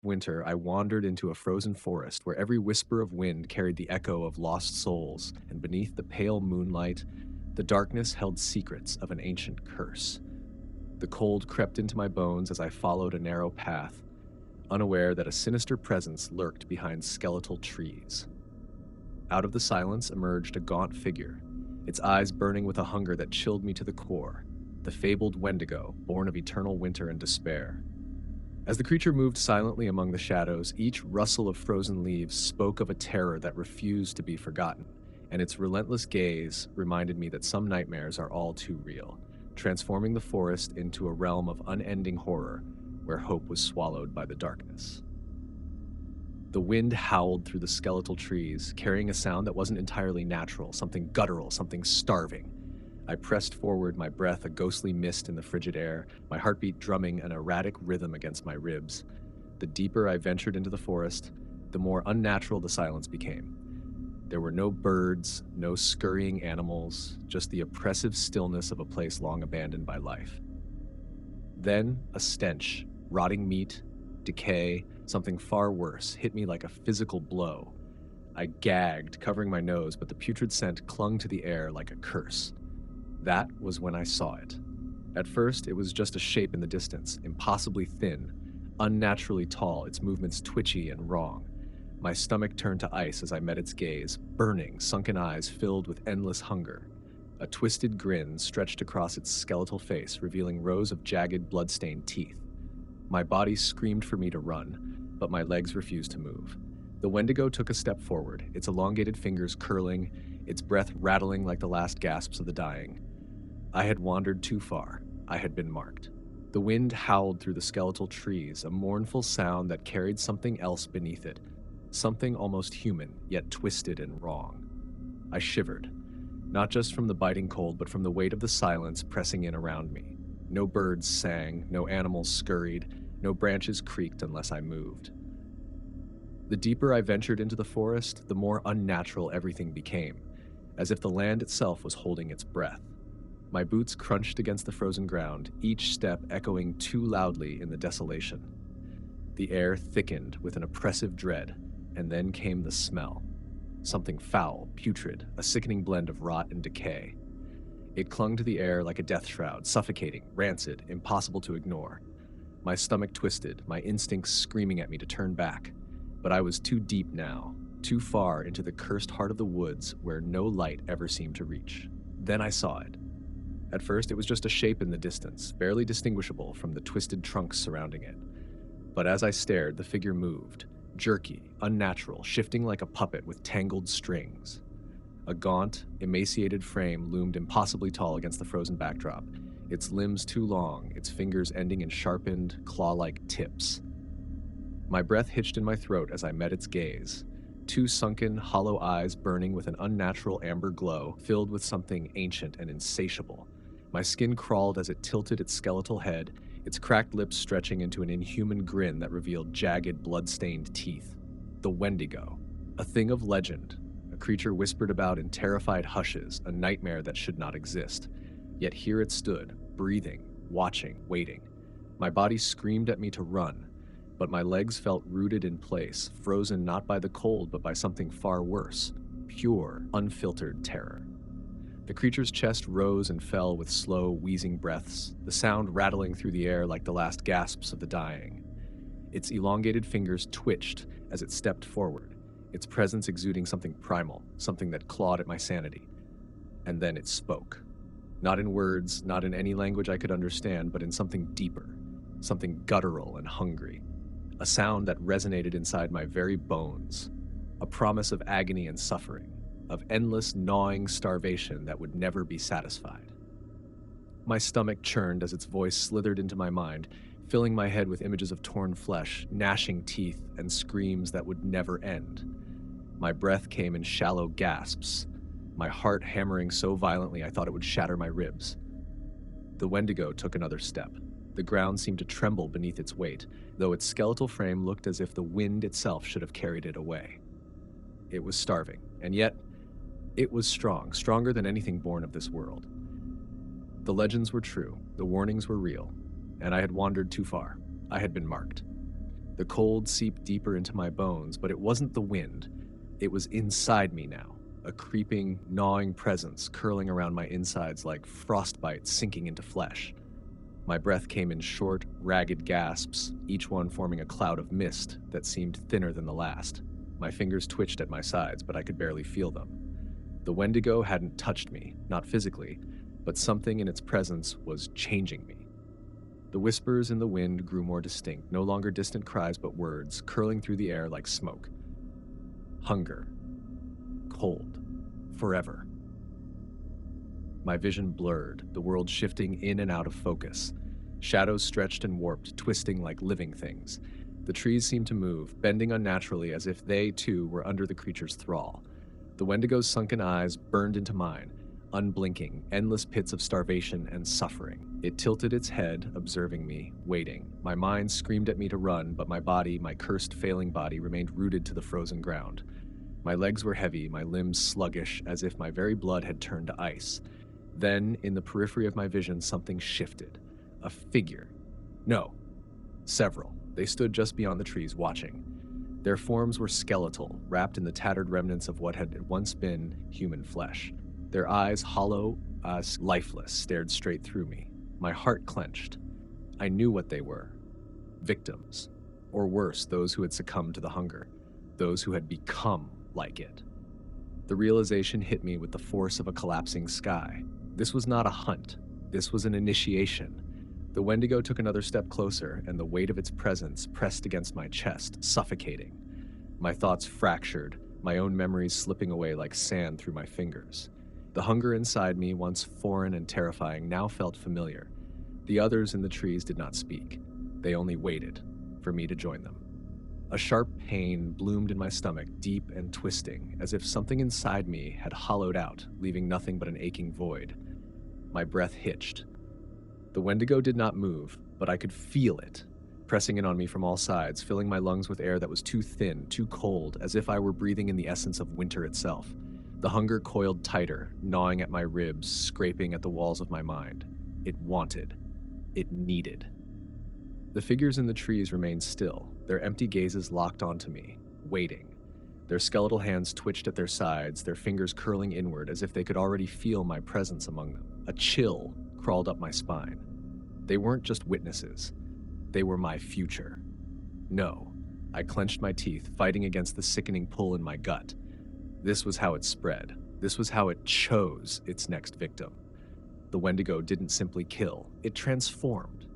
winter, I wandered into a frozen forest where every whisper of wind carried the echo of lost souls, and beneath the pale moonlight, the darkness held secrets of an ancient curse. The cold crept into my bones as I followed a narrow path, unaware that a sinister presence lurked behind skeletal trees. Out of the silence emerged a gaunt figure, its eyes burning with a hunger that chilled me to the core, the fabled Wendigo, born of eternal winter and despair. As the creature moved silently among the shadows, each rustle of frozen leaves spoke of a terror that refused to be forgotten, and its relentless gaze reminded me that some nightmares are all too real, transforming the forest into a realm of unending horror where hope was swallowed by the darkness. The wind howled through the skeletal trees, carrying a sound that wasn't entirely natural, something guttural, something starving. I pressed forward, my breath a ghostly mist in the frigid air, my heartbeat drumming an erratic rhythm against my ribs. The deeper I ventured into the forest, the more unnatural the silence became. There were no birds, no scurrying animals, just the oppressive stillness of a place long abandoned by life. Then a stench, rotting meat, decay, something far worse, hit me like a physical blow. I gagged, covering my nose, but the putrid scent clung to the air like a curse. That was when I saw it. At first, it was just a shape in the distance, impossibly thin, unnaturally tall, its movements twitchy and wrong. My stomach turned to ice as I met its gaze, burning, sunken eyes filled with endless hunger. A twisted grin stretched across its skeletal face, revealing rows of jagged, blood-stained teeth. My body screamed for me to run, but my legs refused to move. The Wendigo took a step forward, its elongated fingers curling, its breath rattling like the last gasps of the dying. I had wandered too far. I had been marked. The wind howled through the skeletal trees, a mournful sound that carried something else beneath it, something almost human, yet twisted and wrong. I shivered, not just from the biting cold, but from the weight of the silence pressing in around me. No birds sang, no animals scurried, no branches creaked unless I moved. The deeper I ventured into the forest, the more unnatural everything became, as if the land itself was holding its breath. My boots crunched against the frozen ground, each step echoing too loudly in the desolation. The air thickened with an oppressive dread, and then came the smell. Something foul, putrid, a sickening blend of rot and decay. It clung to the air like a death shroud, suffocating, rancid, impossible to ignore. My stomach twisted, my instincts screaming at me to turn back. But I was too deep now, too far into the cursed heart of the woods where no light ever seemed to reach. Then I saw it. At first, it was just a shape in the distance, barely distinguishable from the twisted trunks surrounding it. But as I stared, the figure moved, jerky, unnatural, shifting like a puppet with tangled strings. A gaunt, emaciated frame loomed impossibly tall against the frozen backdrop, its limbs too long, its fingers ending in sharpened, claw-like tips. My breath hitched in my throat as I met its gaze, two sunken, hollow eyes burning with an unnatural amber glow, filled with something ancient and insatiable. My skin crawled as it tilted its skeletal head, its cracked lips stretching into an inhuman grin that revealed jagged, blood-stained teeth. The Wendigo, a thing of legend, a creature whispered about in terrified hushes, a nightmare that should not exist. Yet here it stood, breathing, watching, waiting. My body screamed at me to run, but my legs felt rooted in place, frozen not by the cold but by something far worse, pure, unfiltered terror. The creature's chest rose and fell with slow, wheezing breaths, the sound rattling through the air like the last gasps of the dying. Its elongated fingers twitched as it stepped forward, its presence exuding something primal, something that clawed at my sanity. And then it spoke. Not in words, not in any language I could understand, but in something deeper, something guttural and hungry. A sound that resonated inside my very bones, a promise of agony and suffering, of endless gnawing starvation that would never be satisfied. My stomach churned as its voice slithered into my mind, filling my head with images of torn flesh, gnashing teeth, and screams that would never end. My breath came in shallow gasps, my heart hammering so violently I thought it would shatter my ribs. The Wendigo took another step. The ground seemed to tremble beneath its weight, though its skeletal frame looked as if the wind itself should have carried it away. It was starving, and yet it was strong, stronger than anything born of this world. The legends were true, the warnings were real, and I had wandered too far. I had been marked. The cold seeped deeper into my bones, but it wasn't the wind. It was inside me now, a creeping, gnawing presence curling around my insides like frostbite sinking into flesh. My breath came in short, ragged gasps, each one forming a cloud of mist that seemed thinner than the last. My fingers twitched at my sides, but I could barely feel them. The Wendigo hadn't touched me, not physically, but something in its presence was changing me. The whispers in the wind grew more distinct, no longer distant cries but words, curling through the air like smoke. Hunger. Cold. Forever. My vision blurred, the world shifting in and out of focus. Shadows stretched and warped, twisting like living things. The trees seemed to move, bending unnaturally as if they, too, were under the creature's thrall. The Wendigo's sunken eyes burned into mine, unblinking, endless pits of starvation and suffering. It tilted its head, observing me, waiting. My mind screamed at me to run, but my body, my cursed, failing body, remained rooted to the frozen ground. My legs were heavy, my limbs sluggish, as if my very blood had turned to ice. Then, in the periphery of my vision, something shifted. A figure. No. Several. They stood just beyond the trees, watching. Their forms were skeletal, wrapped in the tattered remnants of what had once been human flesh. Their eyes, hollow, lifeless, stared straight through me. My heart clenched. I knew what they were. Victims. Or worse, those who had succumbed to the hunger. Those who had become like it. The realization hit me with the force of a collapsing sky. This was not a hunt. This was an initiation. The Wendigo took another step closer, and the weight of its presence pressed against my chest, suffocating. My thoughts fractured, my own memories slipping away like sand through my fingers. The hunger inside me, once foreign and terrifying, now felt familiar. The others in the trees did not speak. They only waited for me to join them. A sharp pain bloomed in my stomach, deep and twisting, as if something inside me had hollowed out, leaving nothing but an aching void. My breath hitched. The Wendigo did not move, but I could feel it, pressing in on me from all sides, filling my lungs with air that was too thin, too cold, as if I were breathing in the essence of winter itself. The hunger coiled tighter, gnawing at my ribs, scraping at the walls of my mind. It wanted. It needed. The figures in the trees remained still, their empty gazes locked onto me, waiting. Their skeletal hands twitched at their sides, their fingers curling inward as if they could already feel my presence among them. A chill crawled up my spine. They weren't just witnesses. They were my future. No. I clenched my teeth, fighting against the sickening pull in my gut. This was how it spread. This was how it chose its next victim. The Wendigo didn't simply kill, it transformed.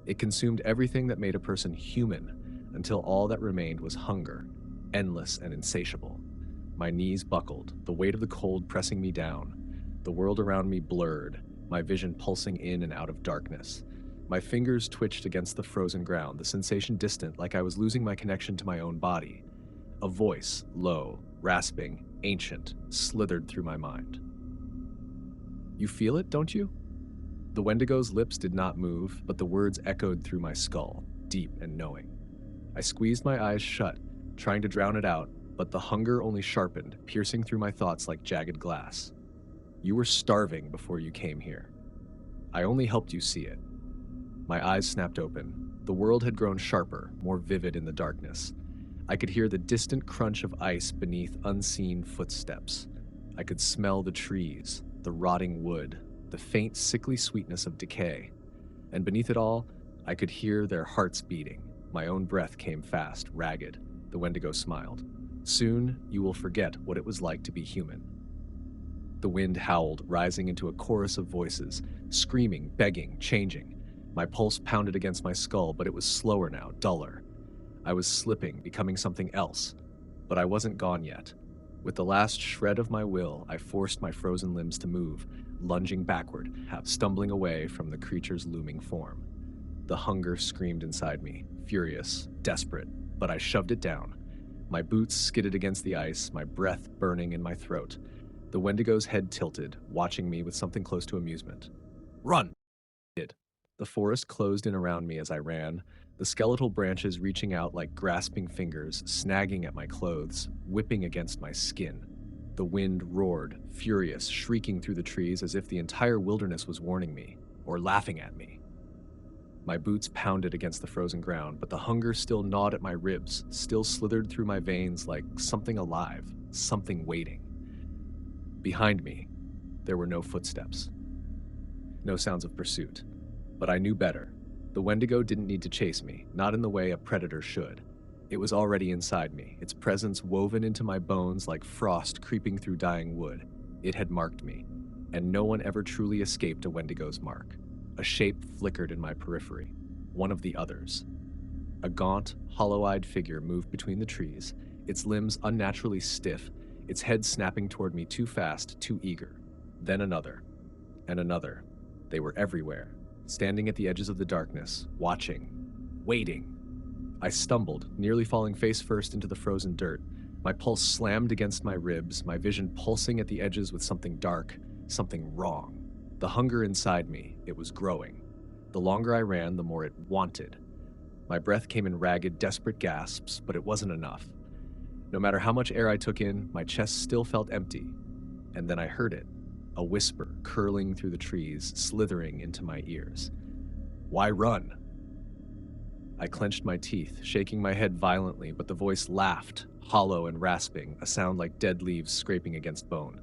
It consumed everything that made a person human, until all that remained was hunger, endless and insatiable. My knees buckled, the weight of the cold pressing me down. The world around me blurred, my vision pulsing in and out of darkness. My fingers twitched against the frozen ground, the sensation distant, like I was losing my connection to my own body. A voice, low, rasping, ancient, slithered through my mind. You feel it, don't you? The Wendigo's lips did not move, but the words echoed through my skull, deep and knowing. I squeezed my eyes shut, trying to drown it out, but the hunger only sharpened, piercing through my thoughts like jagged glass. You were starving before you came here. I only helped you see it. My eyes snapped open. The world had grown sharper, more vivid in the darkness. I could hear the distant crunch of ice beneath unseen footsteps. I could smell the trees, the rotting wood, the faint, sickly sweetness of decay. And beneath it all, I could hear their hearts beating. My own breath came fast, ragged. The Wendigo smiled. Soon, you will forget what it was like to be human. The wind howled, rising into a chorus of voices, screaming, begging, changing. My pulse pounded against my skull, but it was slower now, duller. I was slipping, becoming something else. But I wasn't gone yet. With the last shred of my will, I forced my frozen limbs to move, lunging backward, half stumbling away from the creature's looming form. The hunger screamed inside me, furious, desperate, but I shoved it down. My boots skidded against the ice, my breath burning in my throat. The Wendigo's head tilted, watching me with something close to amusement. Run! The forest closed in around me as I ran, the skeletal branches reaching out like grasping fingers, snagging at my clothes, whipping against my skin. The wind roared, furious, shrieking through the trees as if the entire wilderness was warning me, or laughing at me. My boots pounded against the frozen ground, but the hunger still gnawed at my ribs, still slithered through my veins like something alive, something waiting. Behind me, there were no footsteps, no sounds of pursuit. But I knew better. The Wendigo didn't need to chase me, not in the way a predator should. It was already inside me, its presence woven into my bones like frost creeping through dying wood. It had marked me, and no one ever truly escaped a Wendigo's mark. A shape flickered in my periphery, one of the others. A gaunt, hollow-eyed figure moved between the trees, its limbs unnaturally stiff, its head snapping toward me too fast, too eager. Then another, and another. They were everywhere, standing at the edges of the darkness, watching, waiting. I stumbled, nearly falling face first into the frozen dirt. My pulse slammed against my ribs, my vision pulsing at the edges with something dark, something wrong. The hunger inside me, it was growing. The longer I ran, the more it wanted. My breath came in ragged, desperate gasps, but it wasn't enough. No matter how much air I took in, my chest still felt empty. And then I heard it, a whisper curling through the trees, slithering into my ears. Why run? I clenched my teeth, shaking my head violently, but the voice laughed, hollow and rasping, a sound like dead leaves scraping against bone.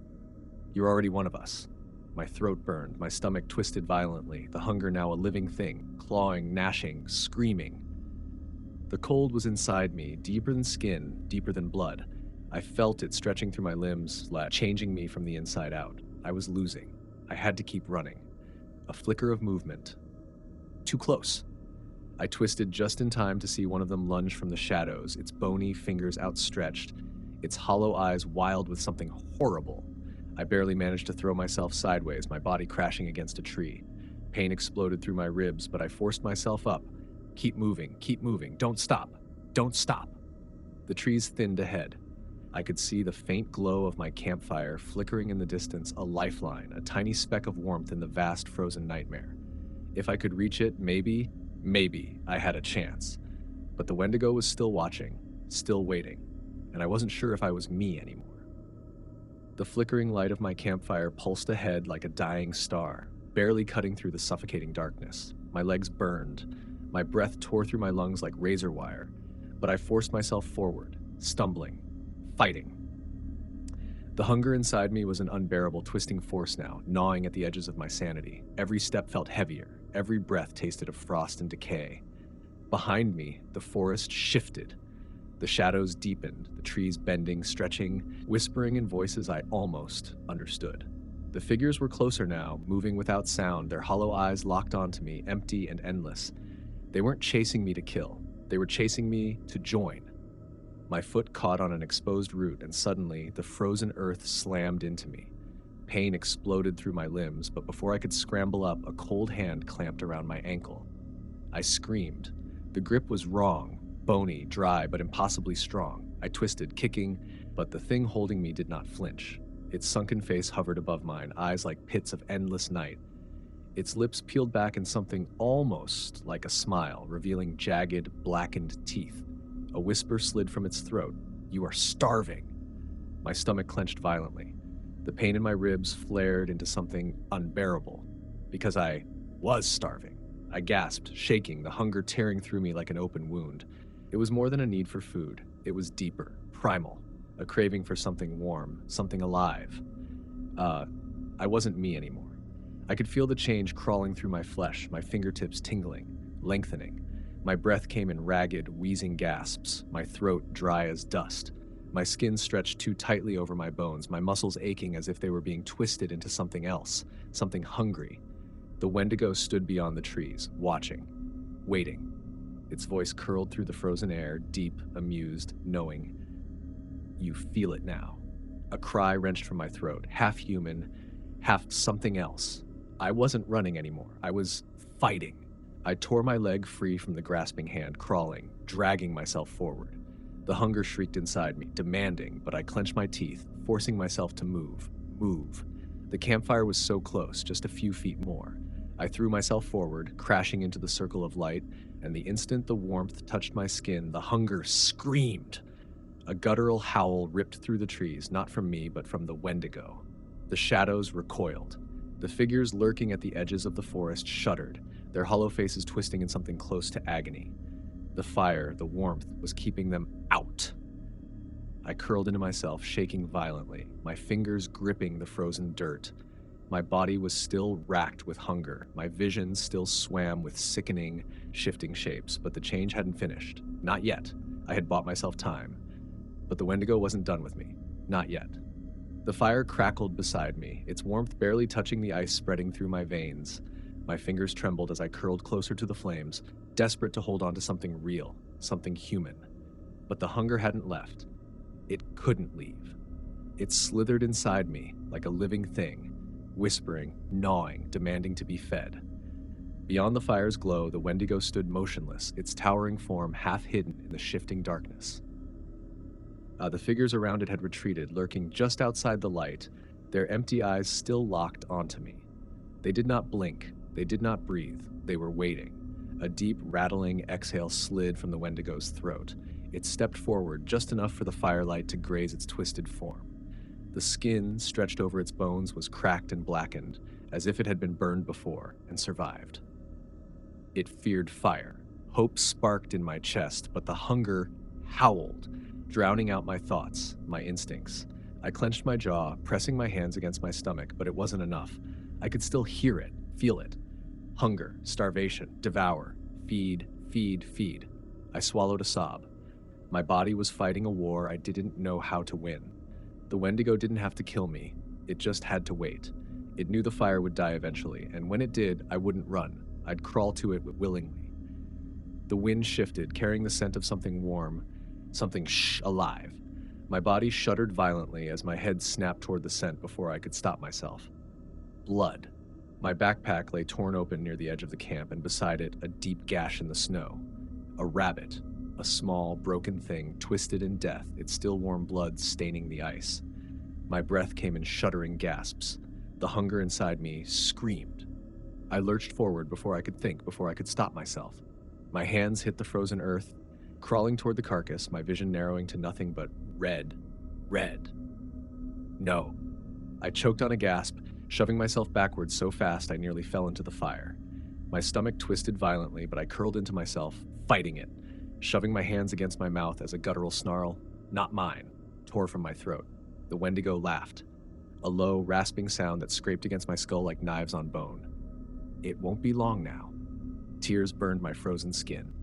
You're already one of us. My throat burned, my stomach twisted violently, the hunger now a living thing, clawing, gnashing, screaming. The cold was inside me, deeper than skin, deeper than blood. I felt it stretching through my limbs, changing me from the inside out. I was losing. I had to keep running. A flicker of movement. Too close. I twisted just in time to see one of them lunge from the shadows, its bony fingers outstretched, its hollow eyes wild with something horrible. I barely managed to throw myself sideways, my body crashing against a tree. Pain exploded through my ribs, but I forced myself up. Keep moving, don't stop, don't stop. The trees thinned ahead. I could see the faint glow of my campfire flickering in the distance, a lifeline, a tiny speck of warmth in the vast frozen nightmare. If I could reach it, maybe I had a chance. But the Wendigo was still watching, still waiting, and I wasn't sure if I was me anymore. The flickering light of my campfire pulsed ahead like a dying star, barely cutting through the suffocating darkness. My legs burned. My breath tore through my lungs like razor wire, but I forced myself forward, stumbling, fighting. The hunger inside me was an unbearable, twisting force now, gnawing at the edges of my sanity. Every step felt heavier, every breath tasted of frost and decay. Behind me, the forest shifted. The shadows deepened, the trees bending, stretching, whispering in voices I almost understood. The figures were closer now, moving without sound, their hollow eyes locked onto me, empty and endless. They weren't chasing me to kill. They were chasing me to join. My foot caught on an exposed root, and suddenly, the frozen earth slammed into me. Pain exploded through my limbs, but before I could scramble up, a cold hand clamped around my ankle. I screamed. The grip was wrong, bony, dry, but impossibly strong. I twisted, kicking, but the thing holding me did not flinch. Its sunken face hovered above mine, eyes like pits of endless night. Its lips peeled back in something almost like a smile, revealing jagged, blackened teeth. A whisper slid from its throat. You are starving. My stomach clenched violently. The pain in my ribs flared into something unbearable. Because I was starving. I gasped, shaking, the hunger tearing through me like an open wound. It was more than a need for food. It was deeper, primal, a craving for something warm, something alive. I wasn't me anymore. I could feel the change crawling through my flesh, my fingertips tingling, lengthening. My breath came in ragged, wheezing gasps, my throat dry as dust. My skin stretched too tightly over my bones, my muscles aching as if they were being twisted into something else, something hungry. The Wendigo stood beyond the trees, watching, waiting. Its voice curled through the frozen air, deep, amused, knowing. You feel it now. A cry wrenched from my throat, half human, half something else. I wasn't running anymore. I was fighting. I tore my leg free from the grasping hand, crawling, dragging myself forward. The hunger shrieked inside me, demanding, but I clenched my teeth, forcing myself to move. The campfire was so close, just a few feet more. I threw myself forward, crashing into the circle of light, and the instant the warmth touched my skin, the hunger screamed. A guttural howl ripped through the trees, not from me, but from the Wendigo. The shadows recoiled. The figures lurking at the edges of the forest shuddered, their hollow faces twisting in something close to agony. The fire, the warmth, was keeping them out. I curled into myself, shaking violently, my fingers gripping the frozen dirt. My body was still racked with hunger. My vision still swam with sickening, shifting shapes, but the change hadn't finished. Not yet. I had bought myself time. But the Wendigo wasn't done with me. Not yet. The fire crackled beside me, its warmth barely touching the ice spreading through my veins. My fingers trembled as I curled closer to the flames, desperate to hold on to something real, something human. But the hunger hadn't left. It couldn't leave. It slithered inside me like a living thing, whispering, gnawing, demanding to be fed. Beyond the fire's glow, the Wendigo stood motionless, its towering form half hidden in the shifting darkness. The figures around it had retreated, lurking just outside the light, their empty eyes still locked onto me. They did not blink, they did not breathe, they were waiting. A deep, rattling exhale slid from the Wendigo's throat. It stepped forward just enough for the firelight to graze its twisted form. The skin, stretched over its bones, was cracked and blackened, as if it had been burned before and survived. It feared fire. Hope sparked in my chest, but the hunger howled, drowning out my thoughts, my instincts. I clenched my jaw, pressing my hands against my stomach, but it wasn't enough. I could still hear it, feel it. Hunger, starvation, devour, feed, feed, feed. I swallowed a sob. My body was fighting a war I didn't know how to win. The Wendigo didn't have to kill me. It just had to wait. It knew the fire would die eventually, and when it did, I wouldn't run. I'd crawl to it willingly. The wind shifted, carrying the scent of something warm, something alive. My body shuddered violently as my head snapped toward the scent before I could stop myself. Blood. My backpack lay torn open near the edge of the camp, and beside it, a deep gash in the snow. A rabbit. A small, broken thing, twisted in death, its still warm blood staining the ice. My breath came in shuddering gasps. The hunger inside me screamed. I lurched forward before I could think, before I could stop myself. My hands hit the frozen earth, crawling toward the carcass, my vision narrowing to nothing but red. Red. No. I choked on a gasp, shoving myself backwards so fast I nearly fell into the fire. My stomach twisted violently, but I curled into myself, fighting it, shoving my hands against my mouth as a guttural snarl, not mine, tore from my throat. The Wendigo laughed, a low, rasping sound that scraped against my skull like knives on bone. It won't be long now. Tears burned my frozen skin.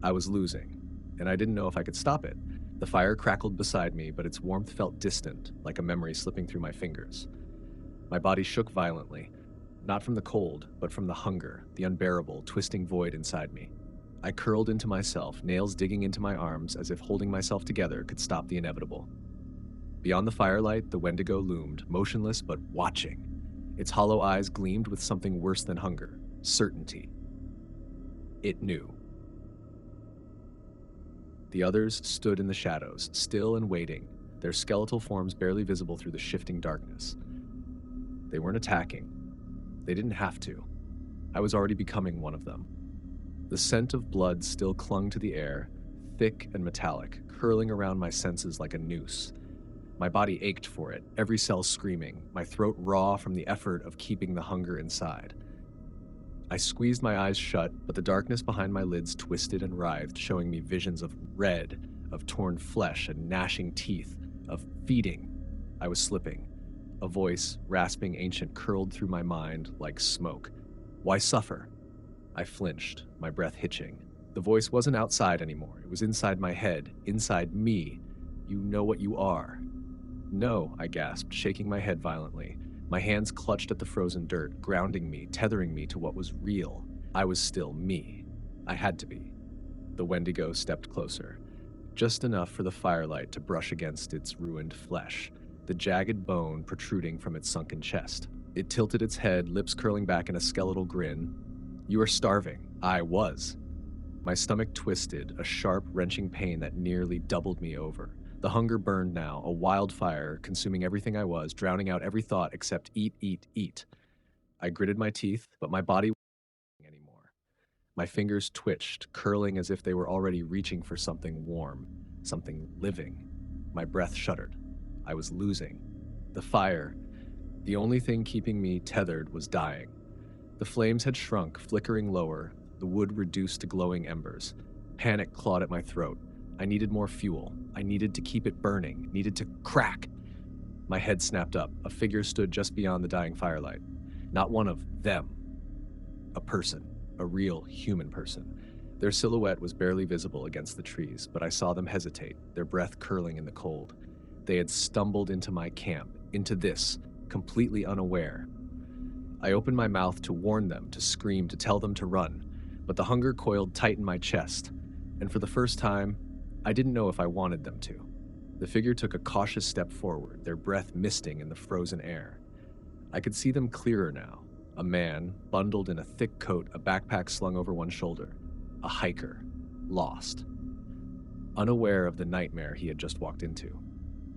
I was losing, and I didn't know if I could stop it. The fire crackled beside me, but its warmth felt distant, like a memory slipping through my fingers. My body shook violently, not from the cold, but from the hunger, the unbearable, twisting void inside me. I curled into myself, nails digging into my arms as if holding myself together could stop the inevitable. Beyond the firelight, the Wendigo loomed, motionless but watching. Its hollow eyes gleamed with something worse than hunger, certainty. It knew. The others stood in the shadows, still and waiting, their skeletal forms barely visible through the shifting darkness. They weren't attacking. They didn't have to. I was already becoming one of them. The scent of blood still clung to the air, thick and metallic, curling around my senses like a noose. My body ached for it, every cell screaming, my throat raw from the effort of keeping the hunger inside. I squeezed my eyes shut, but the darkness behind my lids twisted and writhed, showing me visions of red, of torn flesh and gnashing teeth, of feeding. I was slipping. A voice, rasping, ancient, curled through my mind like smoke. Why suffer? I flinched, my breath hitching. The voice wasn't outside anymore. It was inside my head, inside me. You know what you are. No, I gasped, shaking my head violently. My hands clutched at the frozen dirt, grounding me, tethering me to what was real. I was still me. I had to be. The Wendigo stepped closer, just enough for the firelight to brush against its ruined flesh, the jagged bone protruding from its sunken chest. It tilted its head, lips curling back in a skeletal grin. You are starving. I was. My stomach twisted, a sharp, wrenching pain that nearly doubled me over. The hunger burned now, a wildfire, consuming everything I was, drowning out every thought except eat, eat, eat. I gritted my teeth, but my body wasn't anymore. My fingers twitched, curling as if they were already reaching for something warm, something living. My breath shuddered. I was losing. The fire, the only thing keeping me tethered, was dying. The flames had shrunk, flickering lower, the wood reduced to glowing embers. Panic clawed at my throat. I needed more fuel. I needed to keep it burning, needed to crack. My head snapped up. A figure stood just beyond the dying firelight. Not one of them. A person. A real human person. Their silhouette was barely visible against the trees, but I saw them hesitate, their breath curling in the cold. They had stumbled into my camp, into this, completely unaware. I opened my mouth to warn them, to scream, to tell them to run, but the hunger coiled tight in my chest, and for the first time, I didn't know if I wanted them to. The figure took a cautious step forward, their breath misting in the frozen air. I could see them clearer now. A man, bundled in a thick coat, a backpack slung over one shoulder. A hiker, lost. Unaware of the nightmare he had just walked into.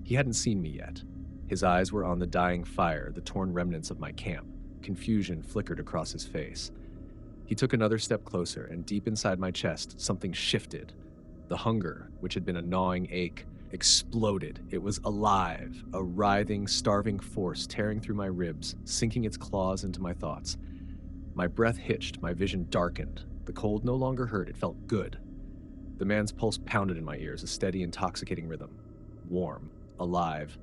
He hadn't seen me yet. His eyes were on the dying fire, the torn remnants of my camp. Confusion flickered across his face. He took another step closer, and deep inside my chest, something shifted. The hunger, which had been a gnawing ache, exploded. It was alive, a writhing, starving force tearing through my ribs, sinking its claws into my thoughts. My breath hitched, my vision darkened. The cold no longer hurt, it felt good. The man's pulse pounded in my ears, a steady, intoxicating rhythm. Warm, alive,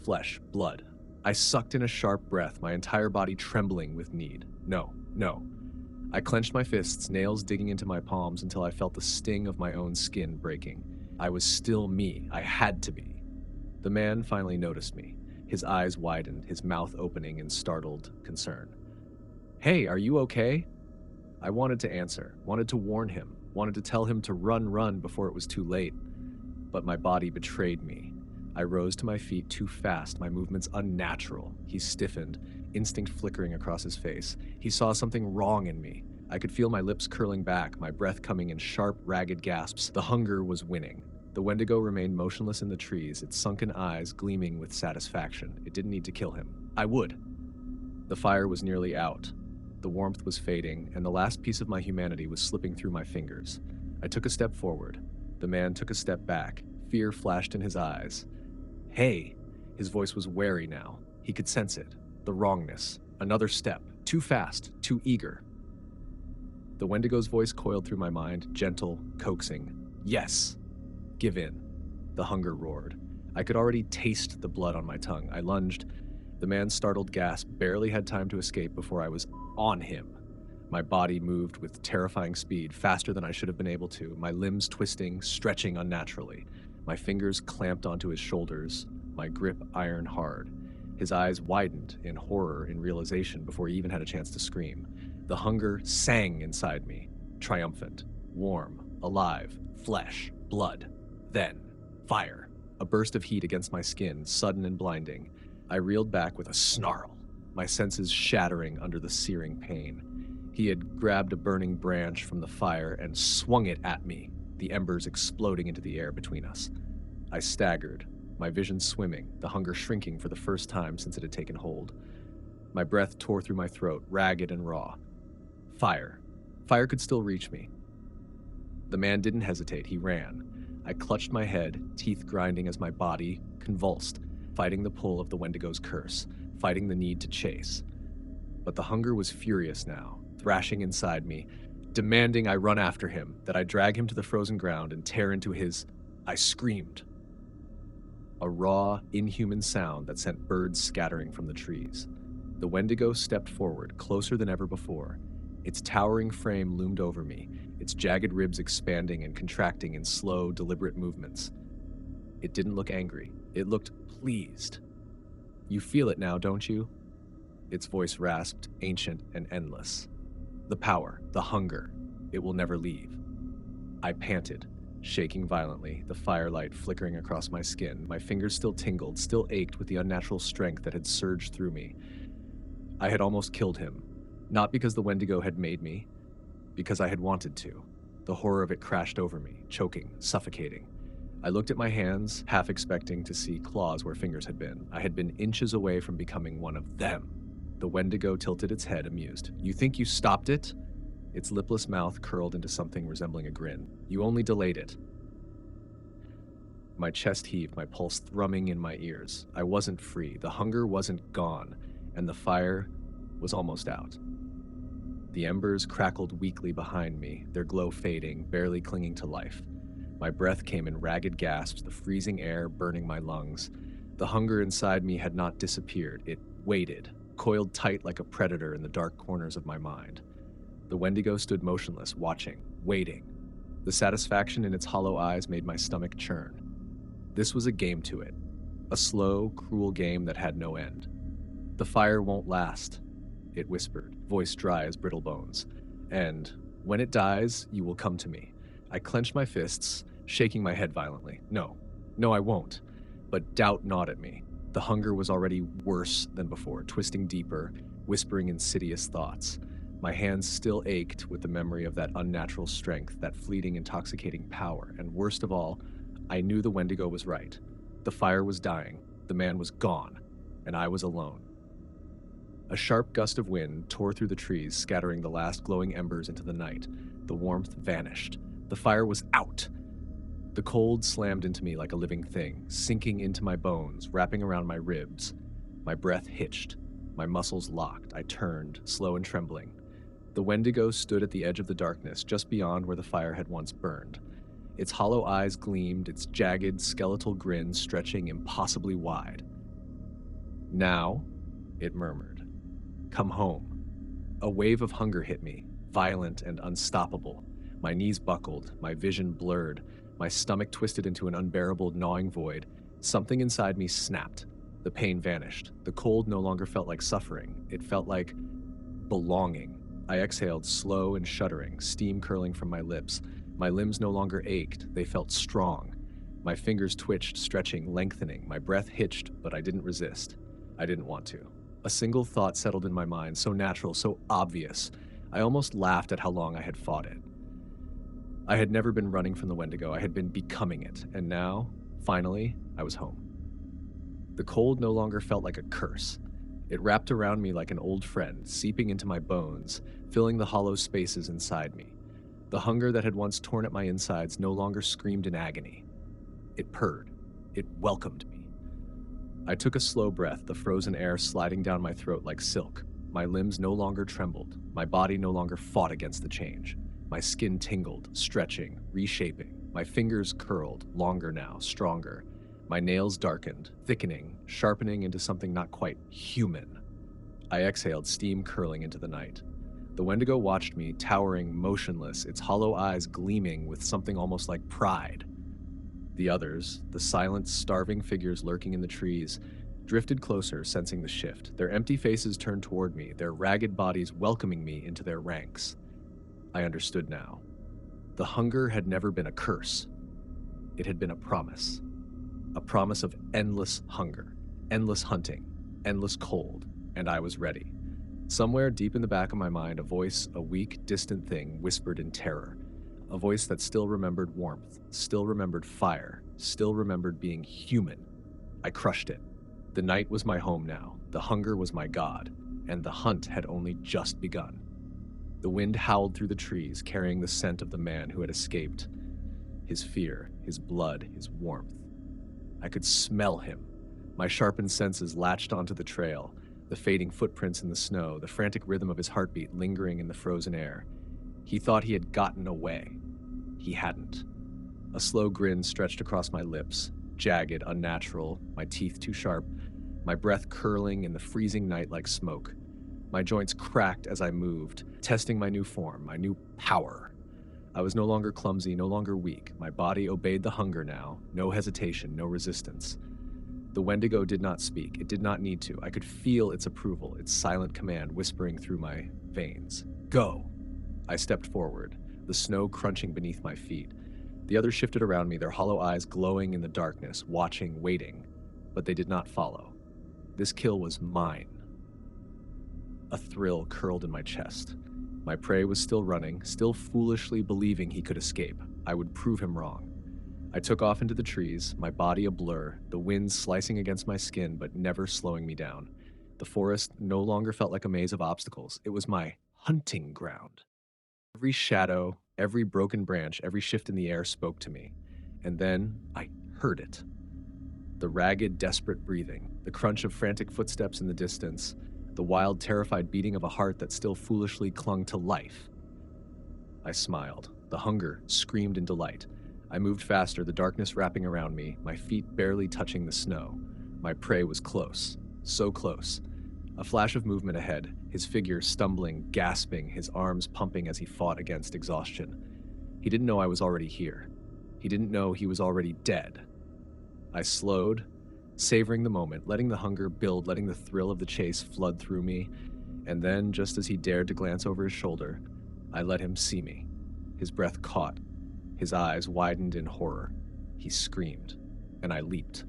flesh, blood. I sucked in a sharp breath, my entire body trembling with need. No, no. I clenched my fists, nails digging into my palms until I felt the sting of my own skin breaking. I was still me. I had to be. The man finally noticed me. His eyes widened, his mouth opening in startled concern. "Hey, are you okay?" I wanted to answer, wanted to warn him, wanted to tell him to run before it was too late. But my body betrayed me. I rose to my feet too fast, my movements unnatural. He stiffened, instinct flickering across his face. He saw something wrong in me. I could feel my lips curling back, my breath coming in sharp, ragged gasps. The hunger was winning. The Wendigo remained motionless in the trees, its sunken eyes gleaming with satisfaction. It didn't need to kill him. I would. The fire was nearly out. The warmth was fading, and the last piece of my humanity was slipping through my fingers. I took a step forward. The man took a step back. Fear flashed in his eyes. "Hey!" His voice was wary now. He could sense it. The wrongness. Another step. Too fast. Too eager. The Wendigo's voice coiled through my mind, gentle, coaxing. "Yes! Give in." The hunger roared. I could already taste the blood on my tongue. I lunged. The man's startled gasp barely had time to escape before I was on him. My body moved with terrifying speed, faster than I should have been able to, my limbs twisting, stretching unnaturally. My fingers clamped onto his shoulders, my grip iron hard. His eyes widened in horror and realization before he even had a chance to scream. The hunger sang inside me, triumphant, warm, alive, flesh, blood. Then, fire. A burst of heat against my skin, sudden and blinding. I reeled back with a snarl, my senses shattering under the searing pain. He had grabbed a burning branch from the fire and swung it at me, the embers exploding into the air between us. I staggered, my vision swimming, the hunger shrinking for the first time since it had taken hold. My breath tore through my throat, ragged and raw. Fire. Fire could still reach me. The man didn't hesitate, he ran. I clutched my head, teeth grinding as my body convulsed, fighting the pull of the Wendigo's curse, fighting the need to chase. But the hunger was furious now, thrashing inside me, demanding I run after him, that I drag him to the frozen ground and tear into his... I screamed. A raw, inhuman sound that sent birds scattering from the trees. The Wendigo stepped forward, closer than ever before. Its towering frame loomed over me, its jagged ribs expanding and contracting in slow, deliberate movements. It didn't look angry. It looked pleased. "You feel it now, don't you?" Its voice rasped, ancient and endless. "The power, the hunger, it will never leave." I panted, shaking violently, the firelight flickering across my skin. My fingers still tingled, still ached with the unnatural strength that had surged through me. I had almost killed him, not because the Wendigo had made me, because I had wanted to. The horror of it crashed over me, choking, suffocating. I looked at my hands, half expecting to see claws where fingers had been. I had been inches away from becoming one of them. The Wendigo tilted its head, amused. "You think you stopped it?" Its lipless mouth curled into something resembling a grin. "You only delayed it." My chest heaved, my pulse thrumming in my ears. I wasn't free, the hunger wasn't gone, and the fire was almost out. The embers crackled weakly behind me, their glow fading, barely clinging to life. My breath came in ragged gasps, the freezing air burning my lungs. The hunger inside me had not disappeared. It waited, coiled tight like a predator in the dark corners of my mind. The Wendigo stood motionless, watching, waiting. The satisfaction in its hollow eyes made my stomach churn. This was a game to it, a slow, cruel game that had no end. "The fire won't last," it whispered, voice dry as brittle bones. "And when it dies, you will come to me." I clenched my fists, shaking my head violently. No, I won't. But doubt gnawed at me. The hunger was already worse than before, twisting deeper, whispering insidious thoughts. My hands still ached with the memory of that unnatural strength, that fleeting, intoxicating power, and worst of all, I knew the Wendigo was right. The fire was dying, the man was gone, and I was alone. A sharp gust of wind tore through the trees, scattering the last glowing embers into the night. The warmth vanished. The fire was out. The cold slammed into me like a living thing, sinking into my bones, wrapping around my ribs. My breath hitched. My muscles locked. I turned, slow and trembling. The Wendigo stood at the edge of the darkness, just beyond where the fire had once burned. Its hollow eyes gleamed, its jagged, skeletal grin stretching impossibly wide. "Now," it murmured, "come home." A wave of hunger hit me, violent and unstoppable. My knees buckled, my vision blurred, my stomach twisted into an unbearable, gnawing void. Something inside me snapped. The pain vanished. The cold no longer felt like suffering. It felt like belonging. I exhaled, slow and shuddering, steam curling from my lips. My limbs no longer ached. They felt strong. My fingers twitched, stretching, lengthening. My breath hitched, but I didn't resist. I didn't want to. A single thought settled in my mind, so natural, so obvious. I almost laughed at how long I had fought it. I had never been running from the Wendigo. I had been becoming it. And now, finally, I was home. The cold no longer felt like a curse. It wrapped around me like an old friend, seeping into my bones, filling the hollow spaces inside me. The hunger that had once torn at my insides no longer screamed in agony. It purred. It welcomed me. I took a slow breath, the frozen air sliding down my throat like silk. My limbs no longer trembled. My body no longer fought against the change. My skin tingled, stretching, reshaping. My fingers curled, longer now, stronger. My nails darkened, thickening, sharpening into something not quite human. I exhaled, steam curling into the night. The Wendigo watched me, towering, motionless, its hollow eyes gleaming with something almost like pride. The others, the silent, starving figures lurking in the trees, drifted closer, sensing the shift. Their empty faces turned toward me, their ragged bodies welcoming me into their ranks. I understood now. The hunger had never been a curse. It had been a promise. A promise of endless hunger, endless hunting, endless cold, and I was ready. Somewhere deep in the back of my mind, a voice, a weak, distant thing, whispered in terror. A voice that still remembered warmth, still remembered fire, still remembered being human. I crushed it. The night was my home now, the hunger was my god, and the hunt had only just begun. The wind howled through the trees, carrying the scent of the man who had escaped. His fear, his blood, his warmth. I could smell him. My sharpened senses latched onto the trail, the fading footprints in the snow, the frantic rhythm of his heartbeat lingering in the frozen air. He thought he had gotten away. He hadn't. A slow grin stretched across my lips, jagged, unnatural, my teeth too sharp, my breath curling in the freezing night like smoke. My joints cracked as I moved, testing my new form, my new power. I was no longer clumsy, no longer weak. My body obeyed the hunger now, no hesitation, no resistance. The Wendigo did not speak. It did not need to. I could feel its approval, its silent command whispering through my veins. Go! I stepped forward, the snow crunching beneath my feet. The others shifted around me, their hollow eyes glowing in the darkness, watching, waiting. But they did not follow. This kill was mine. A thrill curled in my chest. My prey was still running, still foolishly believing he could escape. I would prove him wrong. I took off into the trees, my body a blur, the wind slicing against my skin but never slowing me down. The forest no longer felt like a maze of obstacles. It was my hunting ground. Every shadow, every broken branch, every shift in the air spoke to me. And then I heard it. The ragged, desperate breathing, the crunch of frantic footsteps in the distance, the wild, terrified beating of a heart that still foolishly clung to life. I smiled. The hunger screamed in delight. I moved faster, the darkness wrapping around me, my feet barely touching the snow. My prey was close, so close. A flash of movement ahead, his figure stumbling, gasping, his arms pumping as he fought against exhaustion. He didn't know I was already here. He didn't know he was already dead. I slowed, savoring the moment, letting the hunger build, letting the thrill of the chase flood through me, and then, just as he dared to glance over his shoulder, I let him see me. His breath caught. His eyes widened in horror. He screamed, and I leaped.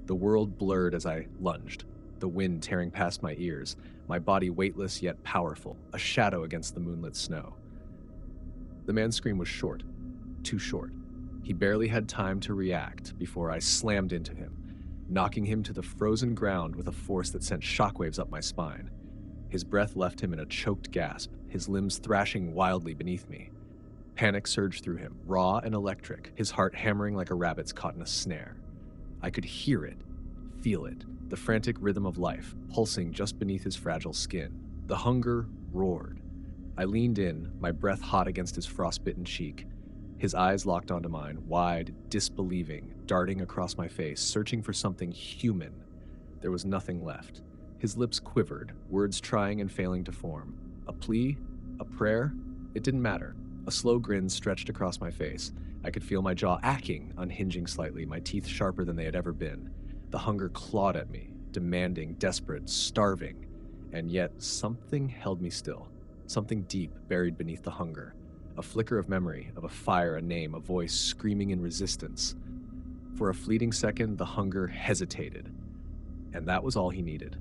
The world blurred as I lunged, the wind tearing past my ears, my body weightless yet powerful, a shadow against the moonlit snow. The man's scream was short, too short. He barely had time to react before I slammed into him, knocking him to the frozen ground with a force that sent shockwaves up my spine. His breath left him in a choked gasp, his limbs thrashing wildly beneath me. Panic surged through him, raw and electric, his heart hammering like a rabbit's caught in a snare. I could hear it, feel it, the frantic rhythm of life, pulsing just beneath his fragile skin. The hunger roared. I leaned in, my breath hot against his frostbitten cheek. His eyes locked onto mine, wide, disbelieving, darting across my face, searching for something human. There was nothing left. His lips quivered, words trying and failing to form. A plea? A prayer? It didn't matter. A slow grin stretched across my face. I could feel my jaw aching, unhinging slightly, my teeth sharper than they had ever been. The hunger clawed at me, demanding, desperate, starving. And yet, something held me still. Something deep buried beneath the hunger. A flicker of memory, of a fire, a name, a voice screaming in resistance. For a fleeting second, the hunger hesitated. And that was all he needed.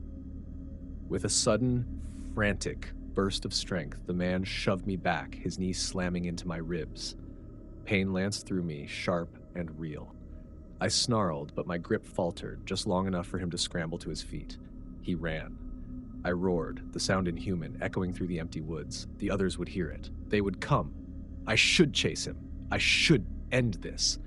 With a sudden, frantic burst of strength, the man shoved me back, his knee slamming into my ribs. Pain lanced through me, sharp and real. I snarled, but my grip faltered, just long enough for him to scramble to his feet. He ran. I roared, the sound inhuman, echoing through the empty woods. The others would hear it. They would come. I should chase him. I should end this.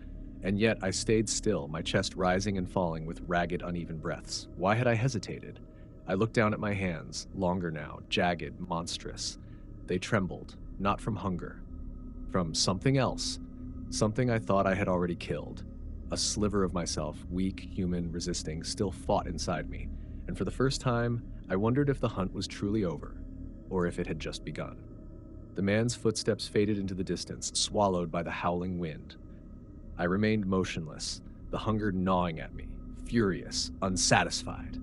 And yet I stayed still, my chest rising and falling with ragged, uneven breaths. Why had I hesitated? I looked down at my hands, longer now, jagged, monstrous. They trembled, not from hunger. From something else. Something I thought I had already killed. A sliver of myself, weak, human, resisting, still fought inside me. And for the first time, I wondered if the hunt was truly over, or if it had just begun. The man's footsteps faded into the distance, swallowed by the howling wind. I remained motionless, the hunger gnawing at me, furious, unsatisfied.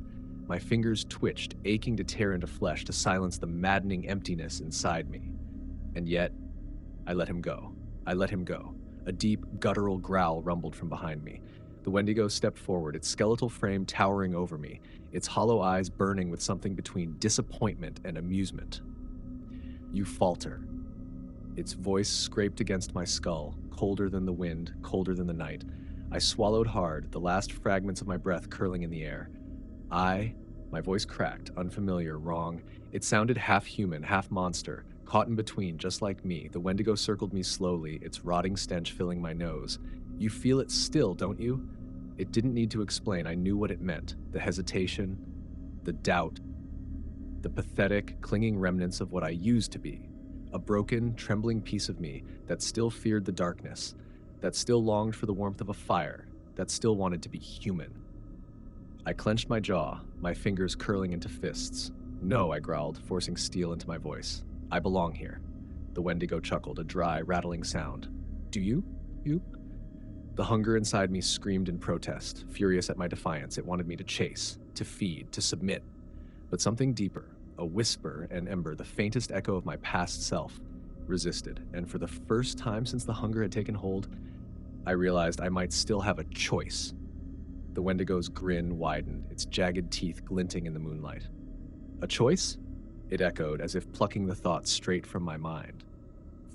My fingers twitched, aching to tear into flesh to silence the maddening emptiness inside me. And yet, I let him go. I let him go. A deep, guttural growl rumbled from behind me. The Wendigo stepped forward, its skeletal frame towering over me, its hollow eyes burning with something between disappointment and amusement. "You falter." Its voice scraped against my skull, colder than the wind, colder than the night. I swallowed hard, the last fragments of my breath curling in the air. My voice cracked, unfamiliar, wrong. It sounded half human, half monster, caught in between, just like me. The Wendigo circled me slowly, its rotting stench filling my nose. "You feel it still, don't you?" It didn't need to explain. I knew what it meant. The hesitation, the doubt, the pathetic, clinging remnants of what I used to be. A broken, trembling piece of me that still feared the darkness, that still longed for the warmth of a fire, that still wanted to be human. I clenched my jaw, my fingers curling into fists. "No," I growled, forcing steel into my voice. "I belong here." The Wendigo chuckled, a dry, rattling sound. "Do you? You?" The hunger inside me screamed in protest, furious at my defiance. It wanted me to chase, to feed, to submit. But something deeper, a whisper, an ember, the faintest echo of my past self, resisted. And for the first time since the hunger had taken hold, I realized I might still have a choice. The Wendigo's grin widened, its jagged teeth glinting in the moonlight. "A choice?" It echoed, as if plucking the thought straight from my mind.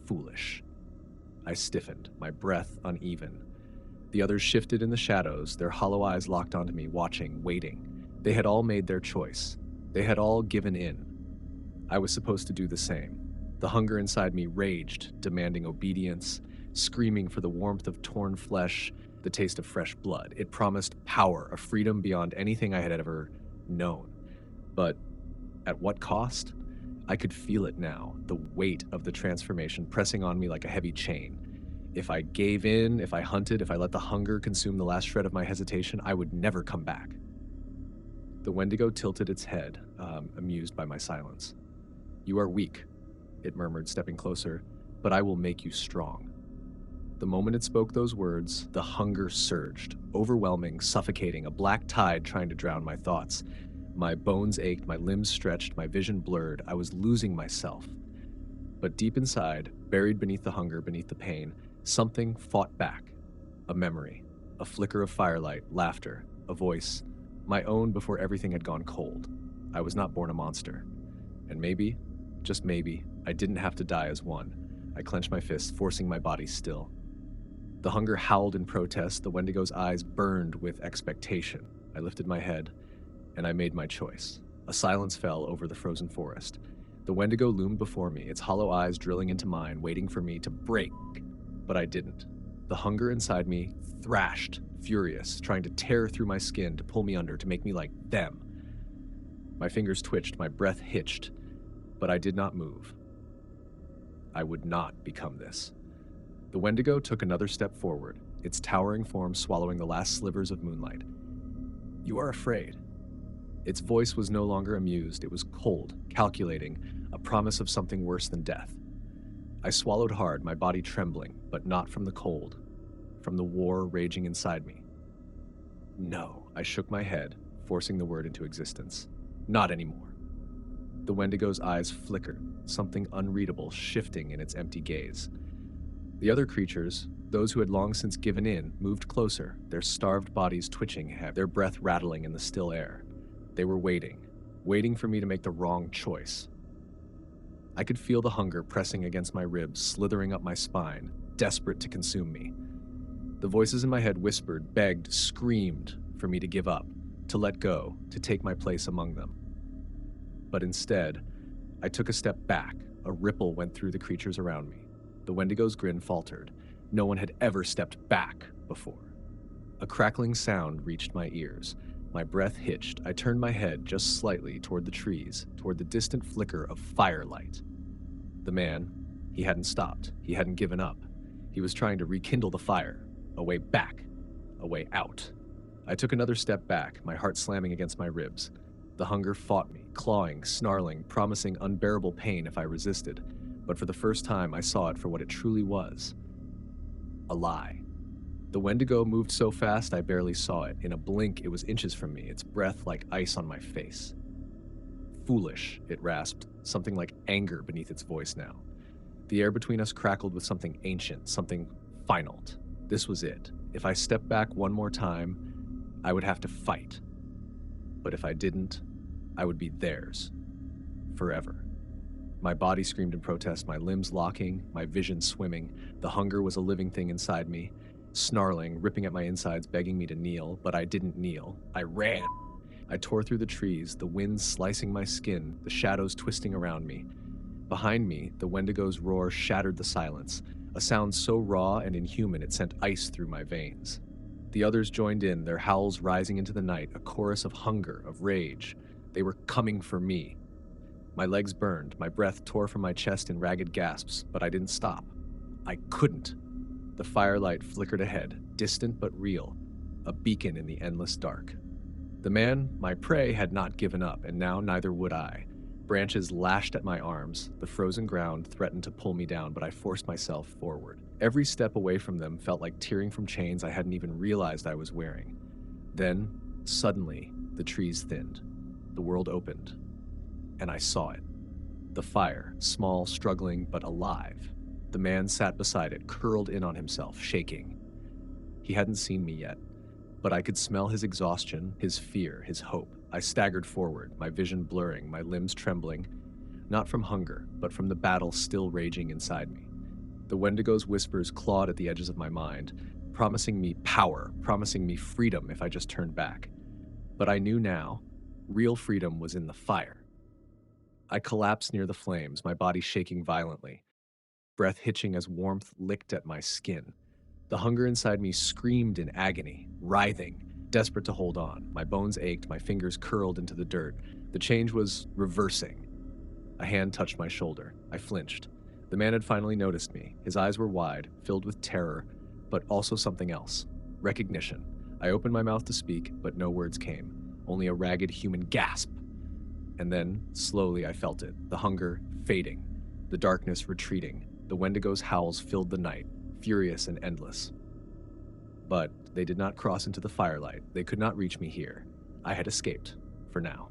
Foolish. I stiffened, my breath uneven. The others shifted in the shadows, their hollow eyes locked onto me, watching, waiting. They had all made their choice. They had all given in. I was supposed to do the same. The hunger inside me raged, demanding obedience, screaming for the warmth of torn flesh, the taste of fresh blood. It promised power, a freedom beyond anything I had ever known. But At what cost? I could feel it now, the weight of the transformation pressing on me like a heavy chain. If I gave in, if I hunted, if I let the hunger consume the last shred of my hesitation, I would never come back. The Wendigo tilted its head, amused by my silence. "You are weak," it murmured, stepping closer, "but I will make you strong." The moment it spoke those words, the hunger surged, overwhelming, suffocating, a black tide trying to drown my thoughts. My bones ached, my limbs stretched, my vision blurred. I was losing myself. But deep inside, buried beneath the hunger, beneath the pain, something fought back. A memory, a flicker of firelight, laughter, a voice, my own before everything had gone cold. I was not born a monster. And maybe, just maybe, I didn't have to die as one. I clenched my fists, forcing my body still. The hunger howled in protest, the Wendigo's eyes burned with expectation. I lifted my head, and I made my choice. A silence fell over the frozen forest. The Wendigo loomed before me, its hollow eyes drilling into mine, waiting for me to break. But I didn't. The hunger inside me thrashed, furious, trying to tear through my skin, to pull me under, to make me like them. My fingers twitched, my breath hitched, but I did not move. I would not become this. The Wendigo took another step forward, its towering form swallowing the last slivers of moonlight. "You are afraid." Its voice was no longer amused, it was cold, calculating, a promise of something worse than death. I swallowed hard, my body trembling, but not from the cold, from the war raging inside me. "No," I shook my head, forcing the word into existence. "Not anymore." The Wendigo's eyes flickered, something unreadable shifting in its empty gaze. The other creatures, those who had long since given in, moved closer, their starved bodies twitching heavy, their breath rattling in the still air. They were waiting for me to make the wrong choice. I could feel the hunger pressing against my ribs, slithering up my spine, desperate to consume me. The voices in my head whispered, begged, screamed for me to give up, to let go, to take my place among them. But instead, I took a step back. A ripple went through the creatures around me. The Wendigo's grin faltered. No one had ever stepped back before. A crackling sound reached my ears. My breath hitched. I turned my head just slightly toward the trees, toward the distant flicker of firelight. The man, he hadn't stopped. He hadn't given up. He was trying to rekindle the fire. A way back. A way out. I took another step back, my heart slamming against my ribs. The hunger fought me, clawing, snarling, promising unbearable pain if I resisted. But for the first time, I saw it for what it truly was. A lie. The Wendigo moved so fast I barely saw it. In a blink, it was inches from me, its breath like ice on my face. "Foolish," it rasped, something like anger beneath its voice now. The air between us crackled with something ancient, something final. This was it. If I stepped back one more time, I would have to fight. But if I didn't, I would be theirs. Forever. My body screamed in protest, my limbs locking, my vision swimming. The hunger was a living thing inside me, snarling, ripping at my insides, begging me to kneel, but I didn't kneel. I ran. I tore through the trees, the wind slicing my skin, the shadows twisting around me. Behind me, the Wendigo's roar shattered the silence, a sound so raw and inhuman it sent ice through my veins. The others joined in, their howls rising into the night, a chorus of hunger, of rage. They were coming for me. My legs burned, my breath tore from my chest in ragged gasps, but I didn't stop. I couldn't. The firelight flickered ahead, distant but real, a beacon in the endless dark. The man, my prey, had not given up, and now neither would I. Branches lashed at my arms, the frozen ground threatened to pull me down, but I forced myself forward. Every step away from them felt like tearing from chains I hadn't even realized I was wearing. Then, suddenly, the trees thinned. The world opened. And I saw it. The fire, small, struggling, but alive. The man sat beside it, curled in on himself, shaking. He hadn't seen me yet, but I could smell his exhaustion, his fear, his hope. I staggered forward, my vision blurring, my limbs trembling, not from hunger, but from the battle still raging inside me. The Wendigo's whispers clawed at the edges of my mind, promising me power, promising me freedom if I just turned back. But I knew now, real freedom was in the fire. I collapsed near the flames, my body shaking violently, breath hitching as warmth licked at my skin. The hunger inside me screamed in agony, writhing, desperate to hold on. My bones ached, my fingers curled into the dirt, The change was reversing. A hand touched my shoulder. I flinched. The man had finally noticed me. His eyes were wide, filled with terror, but also something else. Recognition. I opened my mouth to speak, but no words came. Only a ragged human gasp. And then, slowly, I felt it. The hunger fading. The darkness retreating. The Wendigo's howls filled the night, furious and endless. But they did not cross into the firelight. They could not reach me here. I had escaped, for now.